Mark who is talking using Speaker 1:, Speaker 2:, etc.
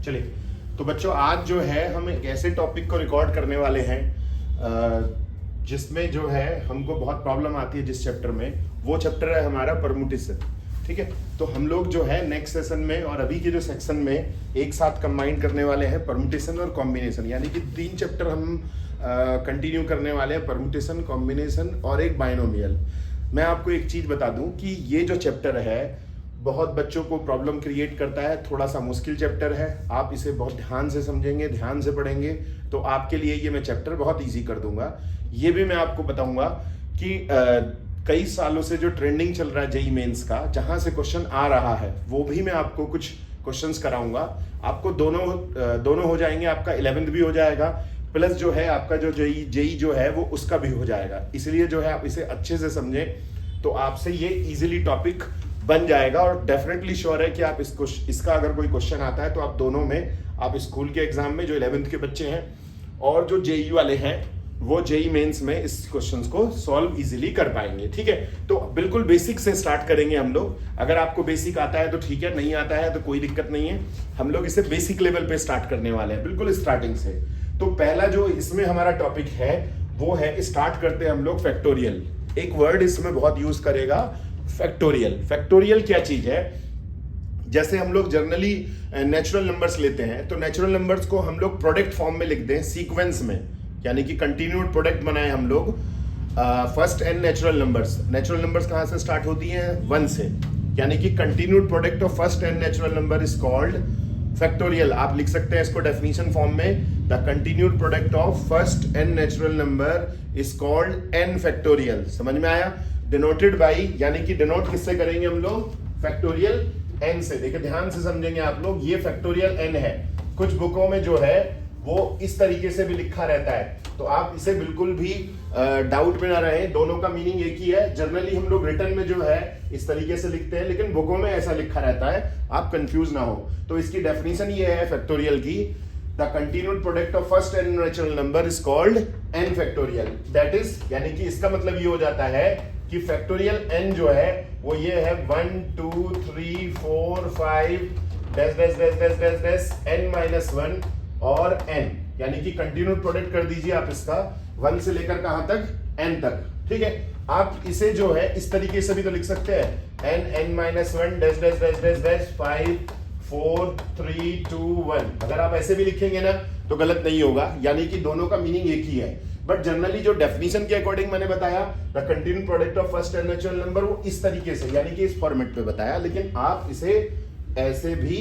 Speaker 1: चलिए, तो बच्चों आज जो है हम एक ऐसे टॉपिक को रिकॉर्ड करने वाले हैं जिसमें जो है हमको बहुत प्रॉब्लम आती है। जिस चैप्टर में, वो चैप्टर है हमारा परमुटेशन। ठीक है, तो हम लोग जो है नेक्स्ट सेशन में और अभी के जो सेक्शन में एक साथ कंबाइन करने वाले हैं परमुटेशन और कॉम्बिनेशन, यानी कि 3 चैप्टर हम कंटिन्यू करने वाले हैं, परमुटेशन, कॉम्बिनेशन और एक बाइनोमियल। मैं आपको एक चीज़ बता दूं कि ये जो चैप्टर है बहुत बच्चों को प्रॉब्लम क्रिएट करता है, थोड़ा सा मुश्किल चैप्टर है। आप इसे बहुत ध्यान से समझेंगे, ध्यान से पढ़ेंगे तो आपके लिए ये मैं चैप्टर बहुत इजी कर दूंगा। ये भी मैं आपको बताऊंगा कि कई सालों से जो ट्रेंडिंग चल रहा है जेईई मेंस का, जहां से क्वेश्चन आ रहा है वो भी मैं आपको कुछ क्वेश्चंस कराऊंगा। आपको दोनों हो जाएंगे, आपका 11th भी हो जाएगा, प्लस जो है आपका जो जेईई जो है वो उसका भी हो जाएगा। इसलिए जो है आप इसे अच्छे से समझें तो आपसे ये इजीली टॉपिक बन जाएगा। और डेफिनेटली श्योर है कि आप इसका अगर कोई क्वेश्चन आता है तो आप दोनों में, आप स्कूल के एग्जाम में जो 11th के बच्चे हैं और जो जेईई वाले हैं वो जेईई मेंस में इस क्वेश्चंस को सॉल्व इजीली कर पाएंगे। ठीक है, तो बिल्कुल बेसिक से स्टार्ट करेंगे हम लोग। अगर आपको बेसिक आता है तो ठीक है, नहीं आता है तो कोई दिक्कत नहीं है। हम लोग इसे बेसिक लेवल पे स्टार्ट करने वाले हैं, बिल्कुल स्टार्टिंग से। तो पहला जो इसमें हमारा टॉपिक है वो है, स्टार्ट करते हैं हम लोग फैक्टोरियल। एक वर्ड इसमें बहुत यूज करेगा, फैक्टोरियल। फैक्टोरियल क्या चीज है? जैसे हम लोग जनरली नेचुरल नंबर्स लेते हैं तो नेचुरल नंबर्स को हम लोग प्रोडक्ट फॉर्म में लिखते हैं, सीक्वेंस में, यानी कि कंटिन्यूड प्रोडक्ट बनाए हम लोग। फर्स्ट एन नेचुरल नंबर्स कहां से स्टार्ट होती हैं? 1 से, यानी कि continued product of first n natural number is called factorial. आप लिख सकते हैं इसको डेफिनेशन फॉर्म में, the continued product of first n natural number is called n factorial. समझ में आया? डिनोटेड बाई, यानी कि डिनोट किससे करेंगे हम लोग? फैक्टोरियल एन से। देखिए ध्यान से समझेंगे आप लोग, ये फैक्टोरियल एन है। कुछ बुकों में जो है वो इस तरीके से भी लिखा रहता है, तो आप इसे बिल्कुल भी डाउट में ना रहे, दोनों का मीनिंग एक ही है। जनरली हम लोग रिटर्न में जो है इस तरीके से लिखते हैं, लेकिन बुकों में ऐसा लिखा रहता है, आप कंफ्यूज ना हो। तो इसकी डेफिनेशन ये है फैक्टोरियल की, the continued product of first n natural number is called n factorial. That is, यानी कि इसका मतलब ये हो जाता है कि फैक्टोरियल एन जो है वो ये है 1 2 3 4 5 dash dash dash dash dash dash n minus 1 और n, यानी कि कंटिन्यूड प्रोडक्ट कर दीजिए आप इसका 1 से लेकर कहां तक? n तक। ठीक है, आप इसे जो है इस तरीके से भी तो लिख सकते हैं, n minus 1 dash dash dash dash dash 5 4 3 2 1। अगर आप ऐसे भी लिखेंगे ना तो गलत नहीं होगा, यानी कि दोनों का मीनिंग एक ही है। बट जनरली जो डेफिनेशन के अकॉर्डिंग मैंने बताया, the continued product of first n natural number, वो इस तरीके से, यानी कि इस फॉर्मेट पे बताया, लेकिन आप इसे ऐसे भी